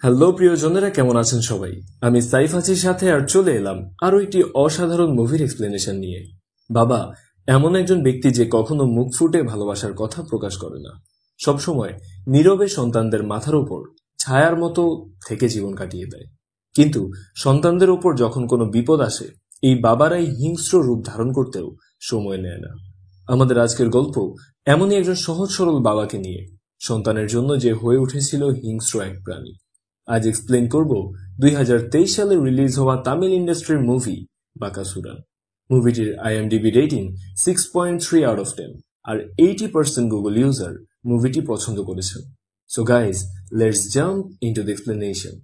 Hello প্রিয়জনেরা, কেমন আছেন সবাই? আমি সাইফ আছির সাথে আর চলে এলাম আরো একটি অসাধারণ মুভির এক্সপ্লেনেশন নিয়ে। বাবা এমন একজন ব্যক্তি যে কখনো মুখ ফুটে ভালোবাসার কথা প্রকাশ করে না, সবসময় নীরবে সন্তানদের মাথার উপর ছায়ার মতো থেকে জীবন কাটিয়ে দেয়। কিন্তু সন্তানদের উপর যখন কোনো বিপদ আসে, এই বাবারাই হিংস্র রূপ ধারণ করতেও সময় নেয় না। আমাদের আজকের গল্প এমনই একজন সহজ সরল বাবাকে নিয়ে, সন্তানের জন্য যে হয়ে উঠেছিল হিংস্র এক প্রাণী। আজ এক্সপ্লেন করব 2023 সালে রিলিজ হওয়া তামিল ইন্ডাস্ট্রির মুভি বাকাসুরান। মুভিটির IMDb রেটিং 6.3 আউট অফ 10 আর 80% গুগল ইউজার মুভিটি পছন্দ করেছেন। So guys, let's jump into the explanation.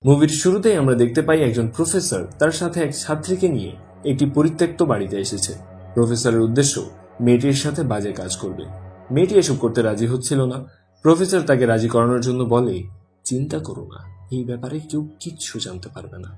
মুভির শুরুতেই আমরা দেখতে পাই একজন প্রফেসর তার সাথে এক ছাত্রীকে নিয়ে একটি পরিত্যক্ত বাড়িতে এসেছে। প্রফেসরের উদ্দেশ্য মেয়েটির সাথে বাজে কাজ করবে। মেয়েটি এসব করতে রাজি হচ্ছিল না। প্রফেসর তাকে রাজি করানোর জন্য বলে, চিন্তা করো না, এই ব্যাপারে কেউ কিচ্ছু জানতে পারবে না।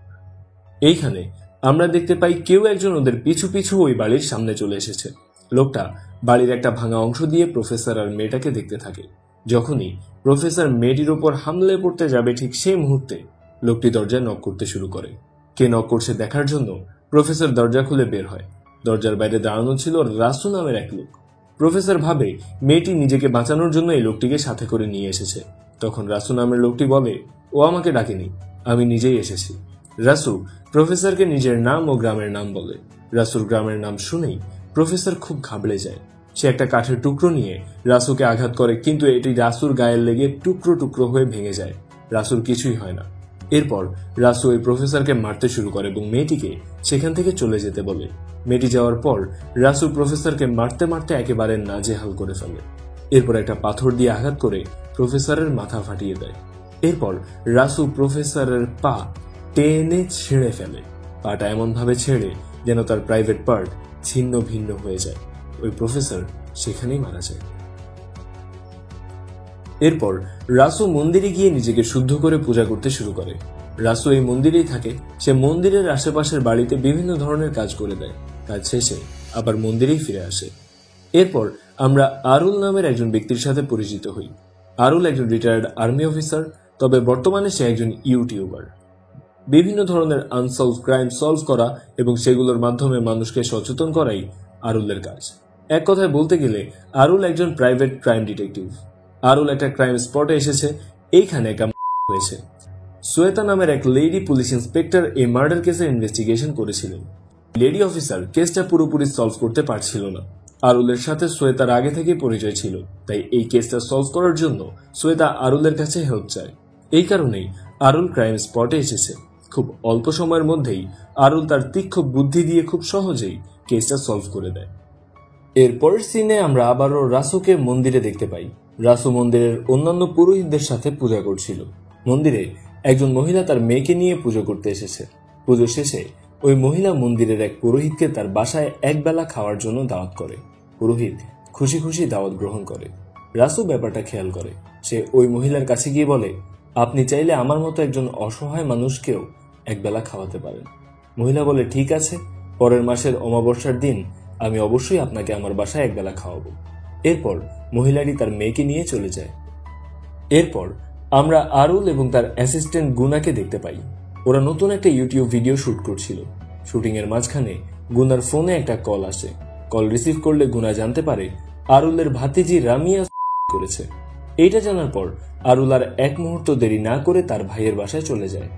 এইখানে আমরা দেখতে পাই কেউ একজন ওদের পিছু পিছু ওই বাড়ির সামনে চলে এসেছে। লোকটা বাড়ির একটা ভাঙা অংশ দিয়ে প্রফেসর আর মেয়েটাকে দেখতে থাকে। যখনই প্রফেসর মেয়েটির ওপর হামলে পড়তে যাবে, ঠিক সেই মুহূর্তে লোকটি দরজায় নক করতে শুরু করে। কে নক করছে দেখার জন্য প্রফেসর দরজা খুলে বের হয়। দরজার বাইরে দাঁড়ানো ছিল রাসু নামের এক লোক। প্রফেসর ভাবে মেয়েটি নিজেকে বাঁচানোর জন্য এই লোকটিকে সাথে করে নিয়ে এসেছে। তখন রাসু নামের লোকটি বলে, ও আমাকে ডাকেনি, আমি নিজেই এসেছি। রাসু প্রফেসরকে নিজের নাম ও গ্রামের নাম বলে। রাসুর গ্রামের নাম শুনেই প্রফেসর খুব ঘাবড়ে যায়। সে একটা কাঠের টুকরো নিয়ে রাসুকে আঘাত করে, কিন্তু এটি রাসুর গায়ে লেগে টুকরো টুকরো হয়ে ভেঙে যায়। রাসুর কিছুই হয় না। এরপর রাসু ওই প্রফেসরকে মারতে শুরু করে এবং মেয়েটিকে সেখান থেকে চলে যেতে বলে। মেয়েটি যাওয়ার পর রাসু প্রফেসরকে মারতে মারতে একেবারে নাজেহাল করে ফেলে। এরপর একটা পাথর দিয়ে আঘাত করে প্রফেসরের মাথা ফাটিয়ে দেয়। এরপর রাসু প্রফেসরের পা টেনে ছিঁড়ে ফেলে। পাটা এমন ভাবে ছেড়ে যেন তার প্রাইভেট পার্ট ছিন্ন ভিন্ন হয়ে যায়। ওই প্রফেসর সেখানেই মারা যায়। এরপর রাসু মন্দিরে গিয়ে নিজেকে শুদ্ধ করে পূজা করতে শুরু করে। রাসু এই মন্দিরেই থাকে। সে মন্দিরের আশেপাশের বাড়িতে বিভিন্ন ধরনের কাজ করে দেয়। কাজ শেষে আবার মন্দিরেই ফিরে আসে। এরপর আমরা আরুল নামের একজন ব্যক্তির সাথে পরিচিত হই। আরুল একজন রিটায়ার্ড আর্মি অফিসার, তবে বর্তমানে সে একজন ইউটিউবার। বিভিন্ন ধরনের আনসলভ ক্রাইম সলভ করা এবং সেগুলোর মাধ্যমে মানুষকে সচেতন করাই আরুলের কাজ। এক কথায় বলতে গেলে আরুল একজন প্রাইভেট ক্রাইম ডিটেকটিভ। আরুল একটা ক্রাইম স্পটে এসেছে। এইখানে একটা হয়েছে। শ্বেতা নামের এক লেডি পুলিশ ইন্সপেক্টর এই মার্ডার কেসের ইনভেস্টিগেশন করেছিলেন। লেডি অফিসার কেসটা পুরোপুরি সলভ করতে পারছিল না। আরুলের সাথে শ্বেতার আগে থেকে পরিচয় ছিল, তাই এই কেসটা সলভ করার জন্য শ্বেতা আরুলের কাছে হেল্প চায়। এই কারণেই আরুল ক্রাইম স্পটে এসেছে। খুব অল্প সময়ের মধ্যেই আরুল তার তীক্ষ্ণ বুদ্ধি দিয়ে খুব সহজেই কেসটা সলভ করে দেয়। এরপরের সিনে আমরা আবারও রাসুকে মন্দিরে দেখতে পাই। রাসু মন্দিরের অন্যান্য পুরোহিতদের সাথে পূজা করছিল। মন্দিরে একজন মহিলা তার মেয়েকে নিয়ে পুজো করতে এসেছে। পুজো শেষে ওই মহিলা মন্দিরের এক পুরোহিতকে তার বাসায় একবেলা খাওয়ার জন্য দাওয়াত করে। পুরোহিত খুশি খুশি দাওয়াত গ্রহণ করে। রাসু ব্যাপারটা খেয়াল করে। সে ওই মহিলার কাছে গিয়ে বলে, আপনি চাইলে আমার মতো একজন অসহায় মানুষকেও একবেলা খাওয়াতে পারেন। মহিলা বলে, ঠিক আছে, পরের মাসের অমাবস্যার দিন আমি অবশ্যই আপনাকে আমার বাসায় একবেলা খাওয়াবো। এরপর মহিলাটি তার মেয়েকে নিয়ে চলে যায়। এরপর আমরা আরুল এবং তার অ্যাসিস্ট্যান্ট গুনাকে দেখতে পাই। ওরা নতুন একটা ইউটিউব ভিডিও শুট করছিল। শুটিং এর মাঝখানে গুনার ফোনে একটা কল আসে। কল রিসিভ করলে গুনা জানতে পারে আরুলের ভাতিজি রামিয়া করেছে। এইটা জানার পর আরুল আর এক মুহূর্ত দেরি না করে তার ভাইয়ের বাসায় চলে যায়।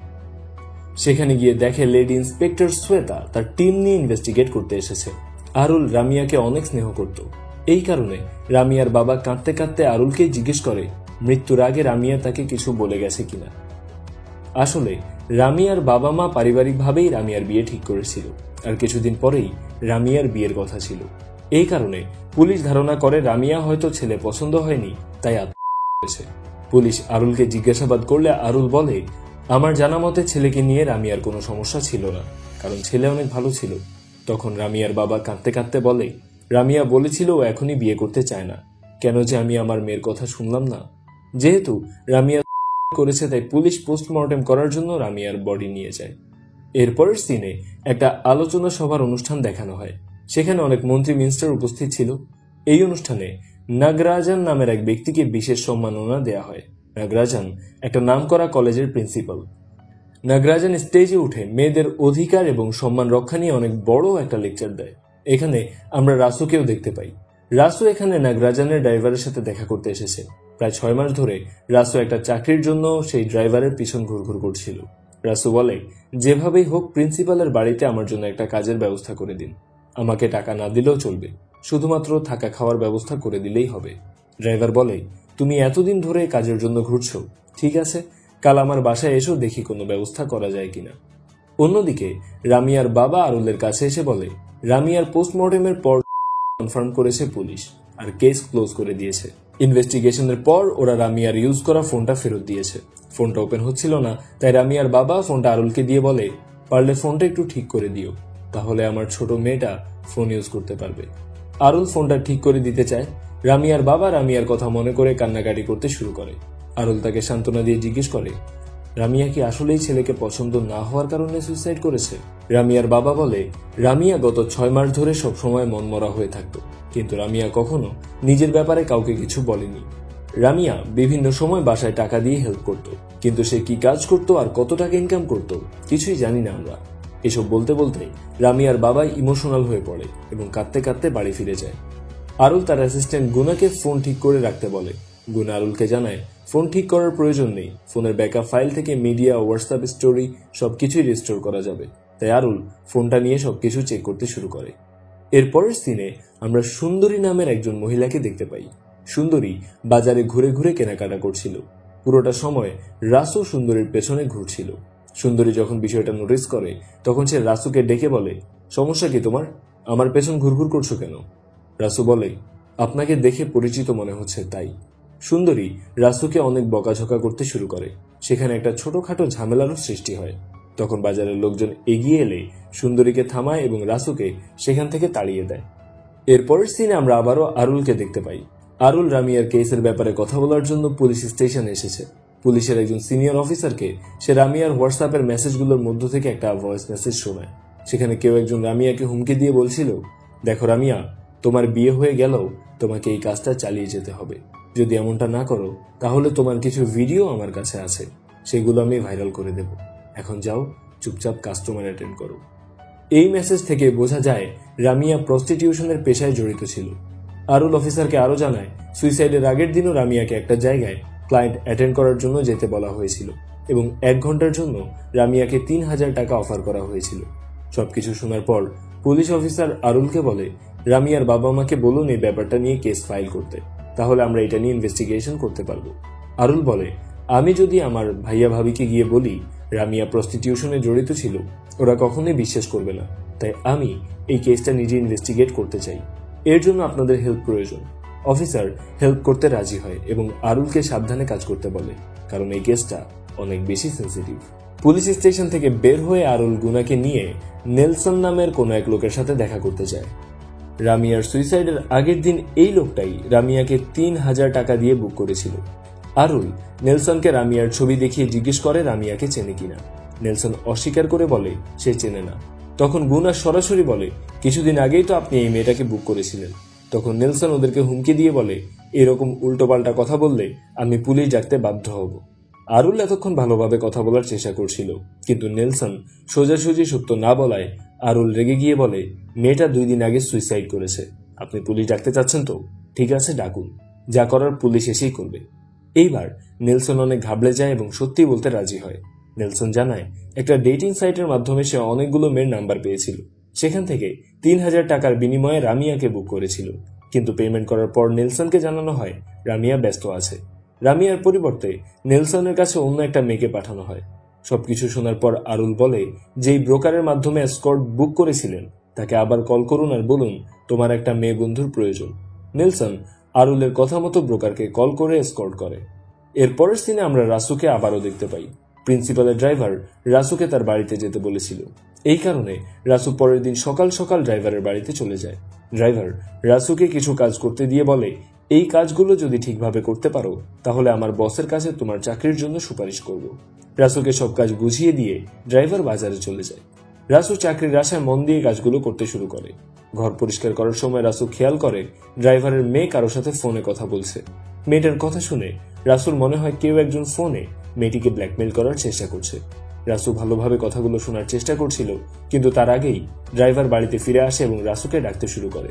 সেখানে গিয়ে দেখে লেডি ইন্সপেক্টর শ্বেতা তার টিম নিয়ে ইনভেস্টিগেট করতে এসেছে। আরুল রামিয়াকে অনেক স্নেহ করত। এই কারণে রামিয়ার বাবা কাঁদতে কাঁদতে আরুলকে জিজ্ঞেস করে মৃত্যুর আগে রামিয়া তাকে কিছু বলে গেছে কিনা। আসলে রামিয়ার বাবা মা পারিবারিকভাবেই রামিয়ার বিয়ে ঠিক করেছিল, আর কিছুদিন পরেই রামিয়ার বিয়ের কথা ছিল। এই কারণে পুলিশ ধারণা করে রামিয়া হয়তো ছেলে পছন্দ হয়নি, তাই আত্মহত্যা করেছে। পুলিশ আরুলকে জিজ্ঞাসাবাদ করলে আরুল বলে, আমার জানা মতে ছেলেকে নিয়ে রামিয়ার কোনো সমস্যা ছিল না, কারণ ছেলে অনেক ভালো ছিল। তখন রামিয়ার বাবা কাঁদতে কাঁদতে বলে, রামিয়া বলেছিল ও এখনই বিয়ে করতে চায় না। কেন যে আমি আমার মেয়ের কথা শুনলাম না। যেহেতু রামিয়া করেছে, তাই পুলিশ পোস্টমর্টেম করার জন্য রামিয়ার বডি নিয়ে যায়। এরপরের সিনে একটা আলোচনা সভার অনুষ্ঠান দেখানো হয়। সেখানে অনেক মন্ত্রী মিনিস্টার উপস্থিত ছিল। এই অনুষ্ঠানে নাগরাজন নামের এক ব্যক্তিকে বিশেষ সম্মাননা দেয়া হয়। নাগরাজন একটা নামকরা কলেজের প্রিন্সিপাল। নাগরাজন স্টেজে উঠে মেয়েদের অধিকার এবং সম্মান রক্ষা নিয়ে অনেক বড় একটা লেকচার দেয়। এখানে আমরা রাসুকেও দেখতে পাই। রাসু এখানে নাগরাজনের ড্রাইভারের সাথে দেখা করতে এসেছে। প্রায় 6 মাস ধরে রাসু একটা চাকরির জন্য সেই ড্রাইভারের পিছন ঘুরঘুর করছিল। রাসু বলে, যেভাবেই হোক প্রিন্সিপালের বাড়িতে আমার জন্য একটা কাজের ব্যবস্থা করে দিন। আমাকে টাকা না দিলেও চলবে, শুধুমাত্র থাকা খাওয়ার ব্যবস্থা করে দিলেই হবে। ড্রাইভার বলে, তুমি এতদিন ধরে কাজের জন্য ঘুরছো, ঠিক আছে, কাল আমার বাসায় এসো, দেখি কোনো ব্যবস্থা করা যায় কিনা। অন্যদিকে রামিয়ার বাবা আরুলের কাছে এসে বলে, রামিয়ার পোস্টমর্টেমের পর কনফার্ম করেছে পুলিশ আর কেস ক্লোজ করে দিয়েছে। ইনভেস্টিগেশনের পর ওরা রামিয়ার ইউজ করা ফোনটা ফেরত দিয়েছে। ফোনটা ওপেন হচ্ছিল না, তাই রামিয়ার বাবা ফোনটা আরুলকে দিয়ে বলে, পারলে ফোনটা একটু ঠিক করে দিও, তাহলে আমার ছোট মেয়েটা ফোন ইউজ করতে পারবে। আরুল ফোনটা ঠিক করে দিতে চায়। রামিয়ার বাবা রামিয়ার কথা মনে করে কান্নাকাটি করতে শুরু করে। আরুল তাকে সান্ত্বনা দিয়ে জিজ্ঞেস করে, রামিয়া কি আসলেই ছেলেকে পছন্দ না হওয়ার কারণে সুইসাইড করেছে? রামিয়ার বাবা বলে, রামিয়া গত 6 মাস ধরে সবসময় মনমরা হয়ে থাকতো, কিন্তু রামিয়া কখনো নিজের ব্যাপারে কাউকে কিছু বলেনি। রামিয়া বিভিন্ন সময় বাসায় টাকা দিয়ে হেল্প করত, কিন্তু সে কি কাজ করত আর কত টাকা ইনকাম করত কিছুই জানি না আমরা। এসব বলতে বলতে রামিয়ার বাবা ইমোশনাল হয়ে পড়ে এবং কাঁদতে কাঁদতে বাড়ি ফিরে যায়। আরুল তার অ্যাসিস্ট্যান্ট গুনাকে ফোন ঠিক করে রাখতে বলে। গুনা আরুলকে জানায় ফোন ঠিক করার প্রয়োজন নেই, ফোনের ব্যাকআপ ফাইল থেকে মিডিয়া, হোয়াটসঅ্যাপ স্টোরি সবকিছুই রিস্টোর করা যাবে। তাই আরুল ফোনটা নিয়ে সবকিছু চেক করতে শুরু করে। এরপরের সিনে আমরা সুন্দরী নামের একজন মহিলাকে দেখতে পাই। সুন্দরী বাজারে ঘুরে ঘুরে কেনাকাটা করছিল। পুরোটা সময় রাসু সুন্দরীর পেছনে ঘুরছিল। সুন্দরী যখন বিষয়টা নোটিস করে তখন সে রাসুকে ডেকে বলে, সমস্যা কি তোমার? আমার পেছন ঘুরঘুর করছো কেন? রাসু বলে, আপনাকে দেখে পরিচিত মনে হচ্ছে তাই। সুন্দরী রাসুকে অনেক বকাঝকা করতে শুরু করে। সেখানে একটা ছোটখাটো ঝামেলারও সৃষ্টি হয়। তখন বাজারের লোকজন এগিয়ে এলে সুন্দরীকে থামায় এবং রাসুকে সেখান থেকে তাড়িয়ে দেয়। এরপরের সিনে আমরা আবারও আরুলকে দেখতে পাই। আরুল রামিয়ার কেসের ব্যাপারে কথা বলার জন্য পুলিশ স্টেশনে এসেছে। পুলিশের একজন সিনিয়র অফিসারকে সে রামিয়ার হোয়াটসঅ্যাপের মেসেজগুলোর মধ্য থেকে একটা ভয়েস মেসেজ শোনায়। সেখানে কেউ একজন রামিয়াকে হুমকি দিয়ে বলছিল, দেখো রামিয়া, তোমার বিয়ে হয়ে গেলেও তোমাকে এই কাজটা চালিয়ে যেতে হবে। যদি এমনটা না করো তাহলে তোমার কিছু ভিডিও আমার কাছে আছে, সেগুলো আমি ভাইরাল করে দেব। এখন যাও, চুপচাপ কাস্টমার অ্যাটেন্ড করো। এই মেসেজ থেকে বোঝা যায় রামিয়া প্রস্টিটিউশনের পেশায় জড়িত ছিল। আরুল অফিসারকে আরো জানায়, সুইসাইডের আগের দিনও রামিয়াকে একটা জায়গায় ক্লায়েন্ট অ্যাটেন্ড করার জন্য যেতে বলা হয়েছিল এবং 1 ঘন্টার জন্য রামিয়াকে 3000 টাকা অফার করা হয়েছিল। সবকিছু শোনার পর পুলিশ অফিসার আরুলকে বলে, রামিয়ার বাবা মাকে বলুন এই ব্যাপারটা নিয়ে কেস ফাইল করতে, তাহলে আমরা এটা নিয়ে ইনভেস্টিগেশন করতে পারবো। আরুল বলে, আমি যদি আমার ভাইয়া ভাবিকে গিয়ে বলি রামিয়া প্রস্টিটিউশনে জড়িত ছিল, ওরা কখনোই বিশ্বাস করবে না। তাই আমি এই কেসটা নিজে ইনভেস্টিগেট করতে চাই। এর জন্য আপনাদের হেল্প প্রয়োজন। অফিসার হেল্প করতে রাজি হয় এবং আরুলকে সাবধানে কাজ করতে বলে, কারণ এই কেসটা অনেক বেশি সেন্সিটিভ। পুলিশ স্টেশন থেকে বের হয়ে আরুল গুনাকে নিয়ে নেলসন নামের কোনো এক লোকের সাথে দেখা করতে যায়। রামিয়ার সুইসাইডের আগের দিন এই লোকটাই রামিয়াকে 3000 টাকা দিয়ে বুক করেছিল। আরুল নেলসনকে রামিয়ার ছবি দেখিয়ে জিজ্ঞেস করে রামিয়াকে চেনে কিনা। নেলসন অস্বীকার করে বলে সে চেনে না। তখন গুনা সরাসরি বলে, কিছুদিন আগেই তো আপনি এই মেয়েটাকে বুক করেছিলেন। তখন নেলসন ওদেরকে হুমকি দিয়ে বলে, এরকম উল্টোপাল্টা কথা বললে আমি পুলিশ ডাকতে বাধ্য হব। আরুল এতক্ষণ ভালোভাবে কথা বলার চেষ্টা করছিল, কিন্তু নেলসন সোজাসুজি সত্য না বলায় আরুল রেগে গিয়ে বলে, মেয়েটা 2 দিন আগে সুইসাইড করেছে। আপনি পুলিশ ডাকতে চাচ্ছেন তো? ঠিক আছে, ডাকুন, যা করার পুলিশ এসেই করবে। এইবার নেলসন অনেক ঘাবড়ে যায় এবং সত্যি বলতে রাজি হয়। নেলসন জানায় একটা ডেটিং সাইটের মাধ্যমে সে অনেকগুলো মেয়ের নাম্বার পেয়েছিল। সেখান থেকে 3000 টাকার বিনিময়ে রামিয়াকে বুক করেছিল, কিন্তু পেমেন্ট করার পর নেলসনকে জানানো হয় রামিয়া ব্যস্ত আছে। রামিয়ার পরিবর্তে নেলসনের কাছে অন্য একটা মেয়েকে পাঠানো হয়। সবকিছু শোনার পর আরুল বলে, যেই ব্রোকারের মাধ্যমে এসকর্ট বুক করেছিলেন তাকে আবার কল করুন আর বলুন তোমার একটা মেয়ে বন্ধুর প্রয়োজন। নেলসন আরুলের কথা মতো ব্রোকারকে কল করে এসকর্ট করে। এরপরের সিনে আমরা রাসুকে আবারও দেখতে পাই। প্রিন্সিপালের ড্রাইভার রাসুকে তার বাড়িতে যেতে বলেছিল। এই কারণে রাসু পরের দিন সকাল সকাল ড্রাইভারের বাড়িতে চলে যায়। ড্রাইভার রাসুকে কিছু কাজ করতে দিয়ে বলে, এই কাজগুলো যদি ঠিকভাবে করতে পারো তাহলে আমার বসের কাছে তোমার চাকরির জন্য সুপারিশ করব। রাসুকে সব কাজ বুঝিয়ে দিয়ে ড্রাইভার বাজারে চলে যায়। রাসু চাকরির আশায় মন দিয়ে কাজগুলো করতে শুরু করে। ঘর পরিষ্কার করার সময় রাসু খেয়াল করে ড্রাইভারের মেয়ে কারোর সাথে ফোনে কথা বলছে। মেয়েটার কথা শুনে রাসুর মনে হয় কেউ একজন ফোনে মেয়েটিকে ব্ল্যাকমেইল করার চেষ্টা করছে। রাসু ভালোভাবে কথাগুলো শোনার চেষ্টা করছিল, কিন্তু তার আগেই ড্রাইভার বাড়িতে ফিরে আসে এবং রাসুকে ডাকতে শুরু করে।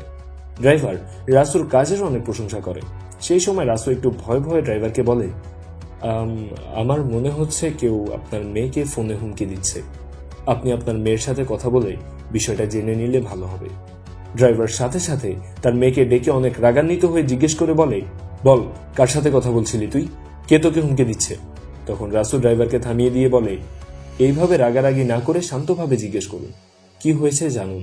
ড্রাইভার রাসুর কাজের অনেক প্রশংসা করে। সেই সময় রাসু একটু ভয়ে ভয়ে ড্রাইভারকে বলে, আমার মনে হচ্ছে কেউ আপনার মেয়েকে ফোনে হুমকি দিচ্ছে। আপনি আপনার মেয়ের সাথে কথা বলে বিষয়টা জেনে নিলে ভালো হবে। ড্রাইভার সাথে সাথে তার মেয়েকে ডেকে অনেক রাগান্বিত হয়ে জিজ্ঞেস করে বলে, বল কার সাথে কথা বলছিলি তুই? কে তোকে হুমকি দিচ্ছে? তখন রাসু ড্রাইভারকে থামিয়ে দিয়ে বলে, এইভাবে রাগারাগি না করে শান্তভাবে জিজ্ঞেস করুন, কি হয়েছে জানুন।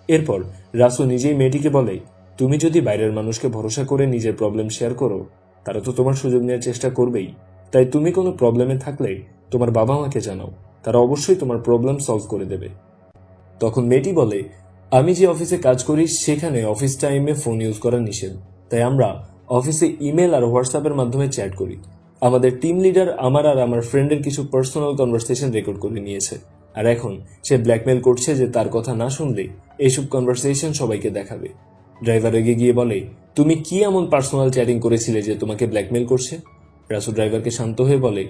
এরপর রাসু নিজেই মেয়েটিকে বলে, তুমি যদি বাইরের মানুষকে ভরসা করে নিজের প্রবলেম শেয়ার করো, তারা তো তোমার সুযোগ নেওয়ার চেষ্টা করবেই। তাই তুমি কোনো প্রবলেমে থাকলে তোমার বাবা মাকে জানাও, তারা অবশ্যই তোমার প্রবলেম সলভ করে দেবে। তখন মেয়েটি বলে, আমি যে অফিসে কাজ করি সেখানে অফিস টাইমে ফোন ইউজ করা নিষেধ, তাই আমরা অফিসে ইমেল আর হোয়াটসঅ্যাপের মাধ্যমে চ্যাট করি। আমাদের টিম লিডার আমার আর আমার ফ্রেন্ডের কিছু পার্সোনাল কনভারসেশন রেকর্ড করে নিয়েছে, আর এখন সে ব্ল্যাকমেল করছে যে তার কথা না শুনলে এইসব কনভারসেশন সবাইকে দেখাবে। ড্রাইভার রেগে গিয়ে বলে, তুমি কি এমন পার্সোনাল চ্যাটিং করেছিলে যে তোমাকে ব্ল্যাকমেল করছে? রাসু ড্রাইভারকে শান্ত হয়ে বলে,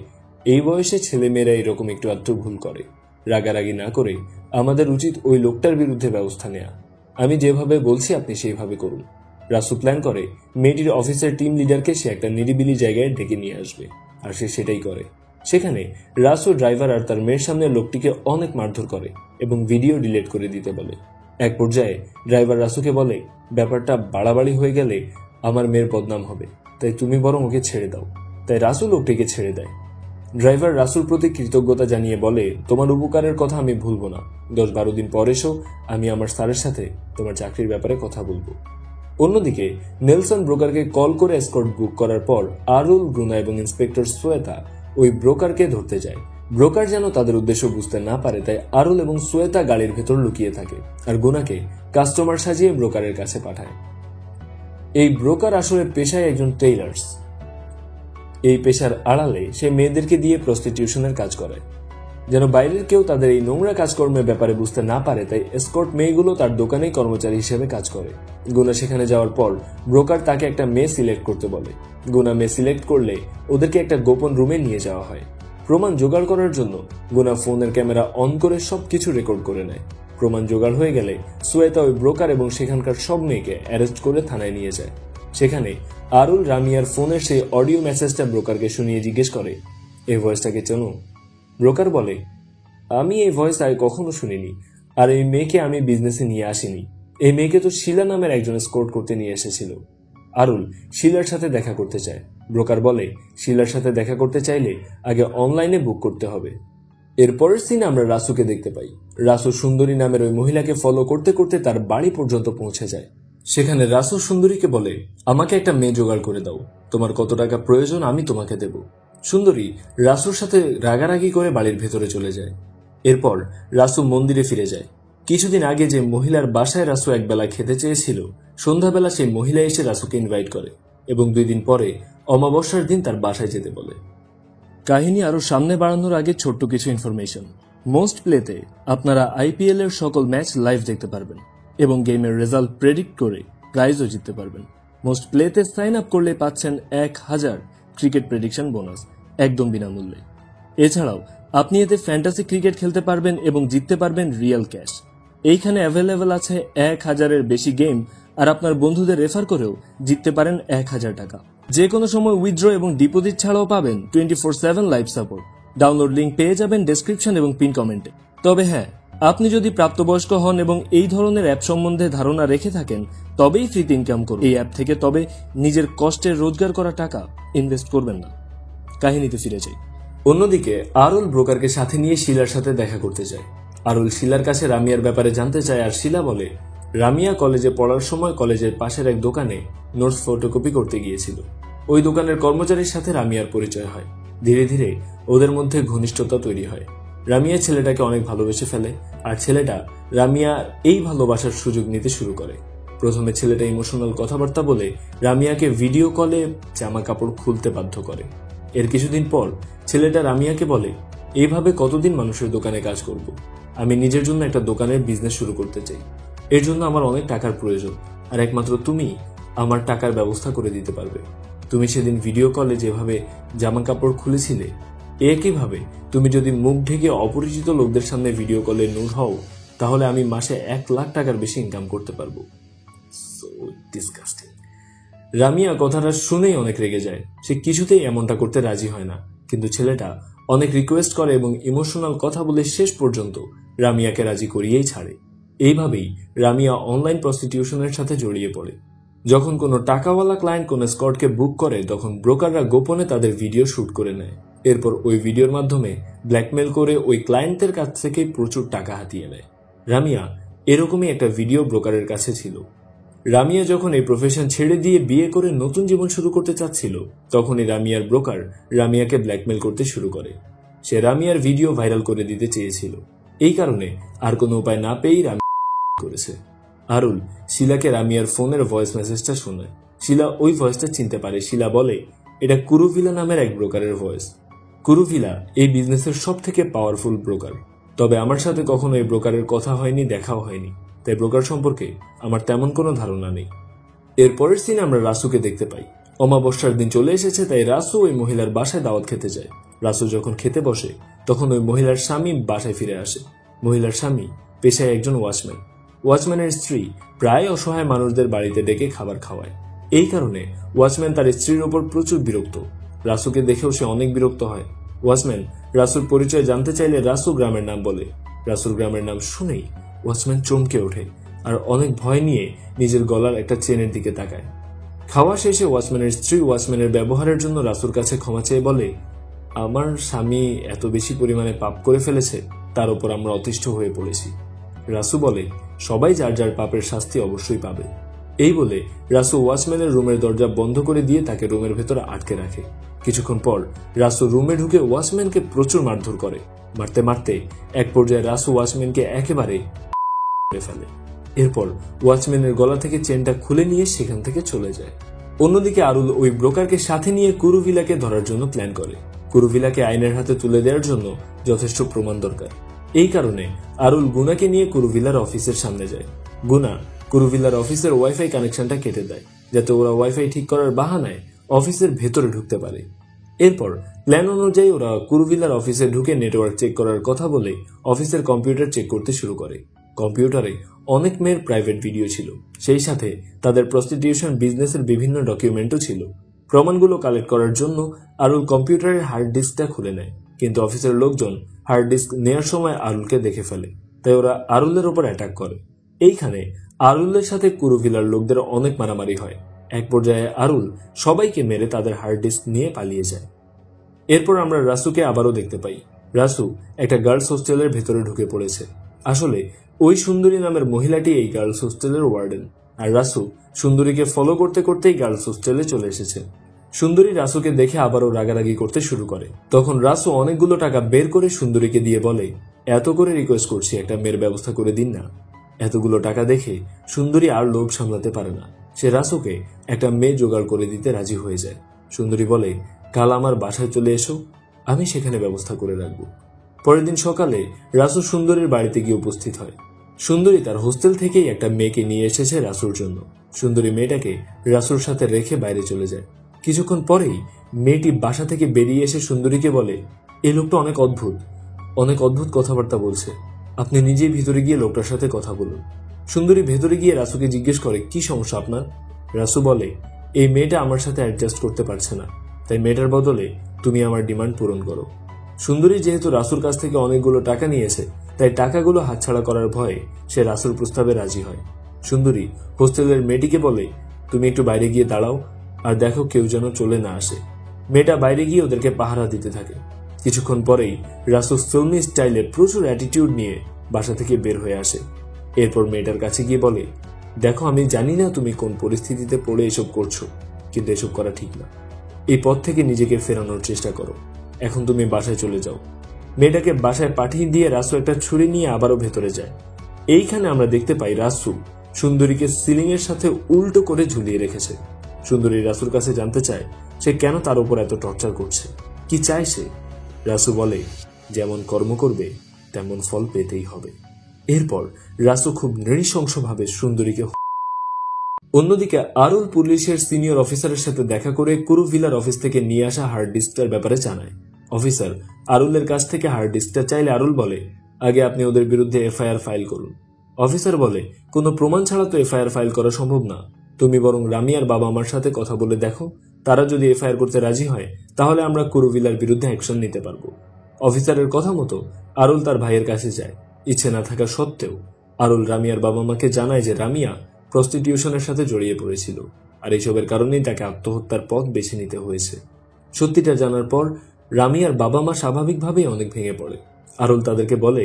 এই বয়সে ছেলেমেয়েরা এরকম একটু আধটু ভুল করে, রাগারাগি না করে আমাদের উচিত ওই লোকটার বিরুদ্ধে ব্যবস্থা নেওয়া। আমি যেভাবে বলছি আপনি সেইভাবে করুন। রাসু প্ল্যান করে মেয়েটির অফিসের টিম লিডারকে সে একটা নিরিবিলি জায়গায় ডেকে নিয়ে আসবে, আর সে সেটাই করে। সেখানে রাসু ড্রাইভার আর তার মেয়ের সামনে লোকটিকে অনেক মারধর করে এবং ভিডিও ডিলিট করে দিতে বলে। এক পর্যায়ে ড্রাইভার রাসুকে বলে, ব্যাপারটা বাড়াবাড়ি হয়ে গেলে আমার মেয়ের বদনাম হবে, তাই তুমি বরং ওকে ছেড়ে দাও। তাই রাসু লোকটিকে ছেড়ে দেয়। ড্রাইভার রাসুর প্রতি কৃতজ্ঞতা জানিয়ে বলে, তোমার উপকারের কথা আমি ভুলবো না, 10-12 দিন পর এসো, আমি আমার স্যারের সাথে তোমার চাকরির ব্যাপারে কথা বলবো। অন্যদিকে নেলসন ব্রোকারকে কল করে এসকর্ট বুক করার পর আরুল, গুনা এবং ইন্সপেক্টর সোয়েতা ওই ব্রোকারকে ধরতে যায়। ব্রোকার যেন তাদের উদ্দেশ্য বুঝতে না পারে, তাই আরুল এবং সোয়েতা গাড়ির ভেতর লুকিয়ে থাকে আর গুনাকে কাস্টমার সাজিয়ে ব্রোকারের কাছে পাঠায়। এই ব্রোকার আসলে পেশায় একজন টেইলার্স। এই পেশার আড়ালে সে মেয়েদেরকে দিয়ে প্রস্টিটিউশনের কাজ করে, যেন বাইরের কেউ তাদের এই নোংরা কাজকর্মের ব্যাপারে বুঝতে না পারে। তাই এসকর্ট মেয়েগুলো তার দোকানেই কর্মচারী হিসেবে কাজ করে। গুনা সেখানে যাওয়ার পর ব্রোকার তাকে একটা মেয়ে সিলেক্ট করতে বলে। গুনা মেয়ে সিলেক্ট করলে ওদেরকে একটা গোপন রুমে নিয়ে যাওয়া হয়। প্রমাণ জোগাড় করার জন্য গুনা ফোনের ক্যামেরা অন করে সবকিছু রেকর্ড করে নেয়। প্রমাণ জোগাড় হয়ে গেলে সোয়েতা ওই ব্রোকার এবং সেখানকার সব মেয়েকে অ্যারেস্ট করে থানায় নিয়ে যায়। সেখানে আরুল রামিয়ার ফোনের সেই অডিও মেসেজটা ব্রোকারকে শুনিয়ে জিজ্ঞেস করে, এই ভয়েসটাকে চেনো? ব্রোকার বলে, আমি এই ভয়েস আগে কখনো শুনিনি, আর এই মেয়েকে আমি বিজনেসে নিয়ে আসিনি। এই মেয়েকে তো শিলা নামের একজন স্কোর করতে নিয়ে এসেছিল। আরুল শিলার সাথে দেখা করতে চায়। ব্রোকার বলে, শিলার সাথে দেখা করতে চাইলে আগে অনলাইনে বুক করতে হবে। এরপরের সিনে আমরা রাসুকে দেখতে পাই। রাসু সুন্দরী নামের ওই মহিলাকে ফলো করতে করতে তার বাড়ি পর্যন্ত পৌঁছে যায়। সেখানে রাসু সুন্দরীকে বলে, আমাকে একটা মেয়ে জোগাড় করে দাও, তোমার কত টাকা প্রয়োজন আমি তোমাকে দেব। সুন্দরী রাসুর সাথে রাগারাগি করে বাড়ির ভেতরে চলে যায়। এরপর রাসু মন্দিরে ফিরে যায়। কিছুদিন আগে যে মহিলার বাসায় রাসু একবেলা খেতে চেয়েছিল, সন্ধ্যাবেলা সেই মহিলা এসে রাসুকে ইনভাইট করে এবং 2 দিন পরে অমাবস্যার দিন তার বাসায় যেতে বলে। কাহিনী আরো সামনে বাড়ানোর আগে ছোট্ট কিছু ইনফরমেশন। মোস্ট প্লেতে আপনারা আইপিএল এর সকল ম্যাচ লাইভ দেখতে পারবেন এবং গেমের রেজাল্ট প্রেডিক্ট করে প্রাইজও জিততে পারবেন। মোস্ট প্লেতে সাইন আপ করলে পাচ্ছেন 1000 ক্রিকেট প্রেডিকশন বোনাস একদম বিনামূল্যে। এছাড়াও আপনি এতে ফ্যান্টাসি ক্রিকেট খেলতে পারবেন এবং জিততে পারবেন রিয়েল ক্যাশ। এইখানে অ্যাভেলেবেল আছে 1000-এর বেশি গেম, আর আপনার বন্ধুদের রেফার করেও জিততে পারেন 1000 টাকা। যে কোনো সময় উইথড্র এবং ডিপোজিট ছাড়াও পাবেন 24/7 লাইভ সাপোর্ট। ডাউনলোড লিঙ্ক পেয়ে যাবেন ডেসক্রিপশন এবং পিন কমেন্টে। তবে হ্যাঁ, আপনি যদি প্রাপ্তবয়স্ক হন এবং এই ধরনের অ্যাপ সম্বন্ধে ধারণা রেখে থাকেন তবেই ফ্রিতে ইনকাম করুন এই অ্যাপ থেকে। তবে নিজের কষ্টের রোজগার করা টাকা ইনভেস্ট করবেন না। কাহিনীতে ফিরে যাই। অন্যদিকে আরুল ব্রোকারকে সাথে নিয়ে শিলার সাথে দেখা করতে যায়। আরুল শিলার কাছে রামিয়ার ব্যাপারে জানতে চায়, আর শিলা বলে রামিয়া কলেজে পড়ার সময় কলেজের পাশের এক দোকানে নোটস ফটোকপি করতে গিয়েছিল। ওই দোকানের কর্মচারীর সাথে রামিয়ার পরিচয় হয়। ধীরে ধীরে ওদের মধ্যে ঘনিষ্ঠতা তৈরি হয়। রামিয়া ছেলেটাকে অনেক ভালোবেসে ফেলে, আর ছেলেটা রামিয়া এই ভালোবাসার সুযোগ নিতে শুরু করে। প্রথমে ছেলেটা ইমোশনাল কথাবার্তা বলে রামিয়াকে ভিডিও কলে জামা কাপড় খুলতে বাধ্য করে। এর কিছুদিন পর ছেলেটা রামিয়াকে বলে, এইভাবে কতদিন মানুষের দোকানে কাজ করব, আমি নিজের জন্য একটা দোকানের বিজনেস শুরু করতে চাই। এর জন্য আমার অনেক টাকার প্রয়োজন, আর একমাত্র তুমি আমার টাকার ব্যবস্থা করে দিতে পারবে। তুমি সেদিন ভিডিও কলে যেভাবে জামা কাপড় খুলেছিলে, একইভাবে তুমি যদি মুখ ঢেকে অপরিচিত লোকদের সামনে ভিডিও কলে নুড হও, তাহলে আমি মাসে 1 লাখ টাকার বেশি ইনকাম করতে পারবো। So disgusting. রামিয়া কথাটা শুনেই অনেক রেগে যায়। সে কিছুতেই এমনটা করতে রাজি হয় না, কিন্তু ছেলেটা অনেক রিকোয়েস্ট করে এবং ইমোশনাল কথা বলে শেষ পর্যন্ত রামিয়াকে রাজি করিয়েই ছাড়ে। এইভাবেই রামিয়া অনলাইন প্রস্টিটিউশনের সাথে জড়িয়ে পড়ে। যখন কোনো টাকাওয়ালা ক্লায়েন্ট কোনো স্কটকে বুক করে, তখন ব্রোকাররা গোপনে তাদের ভিডিও শুট করে নেয়। এরপর ওই ভিডিওর মাধ্যমে ব্ল্যাকমেল করে ওই ক্লায়েন্টদের কাছ থেকে প্রচুর টাকা হাতিয়ে নেয়। রামিয়া এরকমই একটা ভিডিও ব্রোকারের কাছে ছিল। রামিয়া যখন এই প্রফেশন ছেড়ে দিয়ে বিয়ে করে নতুন জীবন শুরু করতে চাচ্ছিল, তখনই রামিয়ার ব্রোকার রামিয়াকে ব্ল্যাকমেল করতে শুরু করে। সে রামিয়ার ভিডিও ভাইরাল করে দিতে চেয়েছিল। এই কারণে আর কোনো উপায় না পেয়েই রামিয়া করেছে। আরুল শিলাকে রামিয়ার ফোনের ভয়েস মেসেজটা শোনায়। শিলা ওই ভয়েসটা চিনতে পারে। শিলা বলে, এটা কুরুভিলা নামের এক ব্রোকারের ভয়েস। কুরুভিলা এই বিজনেসের সব থেকে পাওয়ারফুল ব্রোকার। তবে আমার সাথে কখনো এই ব্রোকারের কথা হয়নি, দেখাও হয়নি, তাই ব্রোকার সম্পর্কে আমার তেমন কোনো ধারণা নেই। এর পরের সিনে আমরা রাসুকে দেখতে পাই। অমাবস্যার দিন চলে এসেছে, তাই রাসু ওই মহিলার বাসায় দাওয়াত খেতে যায়। রাসু যখন খেতে বসে, তখন ওই মহিলার স্বামী বাসায় ফিরে আসে। মহিলার স্বামী পেশায় একজন ওয়াচম্যান। ওয়াচম্যানের স্ত্রী প্রায় অসহায় মানুষদের বাড়িতে ডেকে খাবার খাওয়ায়। এই কারণে ওয়াচম্যান তার স্ত্রীর ওপর প্রচুর বিরক্ত। রাসুকে দেখেও সে অনেক বিরক্ত হয়। ওয়াচম্যান রাসুর পরিচয় জানতে চাইলে রাসু গ্রামের নাম বলে। রাসুর গ্রামের নাম শুনেই ওয়াচম্যান চমকে ওঠে আর অনেক ভয় নিয়ে নিজের গলার একটা চেনের দিকে তাকায়। খাওয়া শেষে ওয়াচম্যানের স্ত্রী ওয়াচম্যানের ব্যবহারের জন্য রাসুর কাছে ক্ষমা চেয়ে বলে, আমার স্বামী এত বেশি পরিমাণে পাপ করে ফেলেছে, তার উপর আমরা অতিষ্ঠ হয়ে পড়েছি। রাসু বলে, সবাই যার যার পাপের শাস্তি অবশ্যই পাবে। এই বলে রাসু ওয়াচম্যানের রুমের দরজা বন্ধ করে দিয়ে তাকে রুমের ভেতরে আটকে রাখে। কিছুক্ষণ পর রাসু রুমে ঢুকে ওয়াচম্যানকে প্রচুর মারধর করে। মারতে মারতে এক পর্যায়ে রাসু ওয়াচম্যানকে একেবারে ফেলে। এরপর ওয়াচম্যানের গলা থেকে চেনটা খুলে নিয়ে সেখান থেকে চলে যায়। অন্যদিকে আরুল ওই ব্রোকারকে সাথে নিয়ে কুরুভিলাকে ধরার জন্য প্ল্যান করে। কুরুভিলাকে আইনের হাতে তুলে দেওয়ার জন্য যথেষ্ট প্রমাণ দরকার। এই কারণে আরুল গুনাকে নিয়ে কুরুভিলার অফিসের সামনে যায়। গুনা কুরুভিলার অফিসের ওয়াইফাই কানেকশনটা কেটে দেয়, যাতে ওরা ওয়াইফাই ঠিক করার বাহানায় অফিসের ভেতরে ঢুকতে পারে। এরপর প্ল্যান অনুযায়ী ওরা কুরুভিলার অফিসে ঢুকে নেটওয়ার্ক চেক করার কথা বলে অফিসের কম্পিউটার চেক করতে শুরু করে। কম্পিউটারে অনেক মেয়ের প্রাইভেট ভিডিও ছিল, সেই সাথে তাদের প্রস্টিটিউশন বিজনেসের বিভিন্ন ডকুমেন্টও ছিল। প্রমাণগুলো কালেক্ট করার জন্য আরুল কম্পিউটারের হার্ড ডিস্কটা খুলে নেয়, কিন্তু অফিসের লোকজন হার্ড ডিস্ক নেওয়ার সময় আরুলকে দেখে ফেলে, তাই ওরা আরুলের ওপর অ্যাটাক করে। এইখানে আরুলের সাথে কুরুভিলার লোকদের অনেক মারামারি হয়। এক পর্যায়ে আরুল সবাইকে মেরে তাদের হার্ড ডিস্ক নিয়ে পালিয়ে যায়। এরপর আমরা রাসুকে আবারও দেখতে পাই। রাসু একটা গার্লস হোস্টেলের ভেতরে ঢুকে পড়েছে। আসলে ওই সুন্দরী নামের মহিলাটি এই গার্লস হোস্টেলের ওয়ার্ডেন, আর রাসু সুন্দরীকে ফলো করতে করতেই গার্লস হোস্টেলে চলে এসেছে। সুন্দরী রাসুকে দেখে আবারও রাগারাগি করতে শুরু করে। তখন রাসু অনেকগুলো টাকা বের করে সুন্দরীকে দিয়ে বলে, এত করে রিকোয়েস্ট করছি, একটা মেয়ের ব্যবস্থা করে দিন না। এতগুলো টাকা দেখে সুন্দরী আর লোভ সামলাতে পারে না। সে রাসুকে একটা মেয়ে জোগাড় করে দিতে রাজি হয়ে যায়। সুন্দরী বলে, কাল আমার বাসায় চলে এসো, আমি সেখানে ব্যবস্থা করে রাখবো। পরের দিন সকালে রাসু সুন্দরীর বাড়িতে গিয়ে উপস্থিত হয়। সুন্দরী তার হোস্টেল থেকেই একটা মেয়েকে নিয়ে এসেছে রাসুর জন্য। সুন্দরী মেয়েটাকে রাসুর সাথে রেখে বাইরে চলে যায়। কিছুক্ষণ পরেই মেয়েটি বাসা থেকে বেরিয়ে এসে সুন্দরীকে বলে, এই লোকটা অনেক অদ্ভুত কথাবার্তা বলছে, আপনি নিজেই ভিতরে গিয়ে লোকটার সাথে কথা বলুন। সুন্দরী ভেতরে গিয়ে রাসুকে জিজ্ঞেস করে, কি সমস্যা আপনার? রাসু বলে, এই মেয়েটা আমার সাথে অ্যাডজাস্ট করতে পারছে না, তাই মেয়েটার বদলে তুমি আমার ডিমান্ড পূরণ করো। সুন্দরী যেহেতু রাসুর কাছ থেকে অনেকগুলো টাকা নিয়েছে, তাই টাকাগুলো হাতছাড়া করার ভয়ে সে রাসুর প্রস্তাবে রাজি হয়। সুন্দরী হোস্টেলের মেয়েটিকে বলে, তুমি একটু বাইরে গিয়ে দাঁড়াও আর দেখো কেউ যেন চলে না আসে। মেয়েটা বাইরে গিয়ে ওদেরকে পাহারা দিতে থাকে। কিছুক্ষণ পরেই রাসু ফিল্মি স্টাইলে প্রচুর অ্যাটিটিউড নিয়ে বাসা থেকে বের হয়ে আসে। এরপর মেয়েটার কাছে গিয়ে বলে, দেখো আমি জানি না তুমি কোন পরিস্থিতিতে পড়ে এসব করছো, কিন্তু এসব করা ঠিক না। এই পথ থেকে নিজেকে ফেরানোর চেষ্টা করো। এখন তুমি বাসায় চলে যাও। মেয়েটাকে বাসায় পাঠিয়ে দিয়ে রাসু একটা ছুরি নিয়ে আবারও ভেতরে যায়। এইখানে আমরা দেখতে পাই রাসু সুন্দরীকে সিলিং এর সাথে উল্টো করে ঝুলিয়ে রেখেছে। সুন্দরী রাসুর কাছে জানতে চায় সে কেন তার উপর এত টর্চার করছে, কি চায় সে। রাসু বলে, যেমন কর্ম করবে তেমন ফল পেতেই হবে। এরপর রাসু খুব নৃশংসভাবে সুন্দরীকে। অন্যদিকে আরুল পুলিশের সিনিয়র অফিসারের সাথে দেখা করে কুরুভিলার অফিস থেকে নিয়ে আসা হার্ড ডিস্কটার ব্যাপারে জানায়। অফিসার আরুলের কাছ থেকে হার্ড ডিস্কটা চাইলে আরুল বলে, আগে আপনি ওদের বিরুদ্ধে এফআইআর ফাইল করুন। অফিসার বলে, কোনো প্রমাণ ছাড়া তো এফআইআর ফাইল করা সম্ভব না। তুমি বরং রামিয়ার বাবা মার সাথে কথা বলে দেখো, তারা যদি এফআইআর করতে রাজি হয় তাহলে আমরা কুরুভিলার বিরুদ্ধে অ্যাকশন নিতে পারবো। অফিসারের কথা মতো আরুল তার ভাইয়ের কাছে যায়। ইচ্ছে না থাকা সত্ত্বেও আরুল রামিয়ার বাবা মাকে জানায় যে রামিয়া প্রস্টিটিউশনের সাথে জড়িয়ে পড়েছিল, আর এইসবের কারণেই তাকে আত্মহত্যার পথ বেছে নিতে হয়েছে। সত্যিটা জানার পর রামিয়ার বাবা মা স্বাভাবিকভাবেই অনেক ভেঙে পড়ে। আরুল তাদেরকে বলে,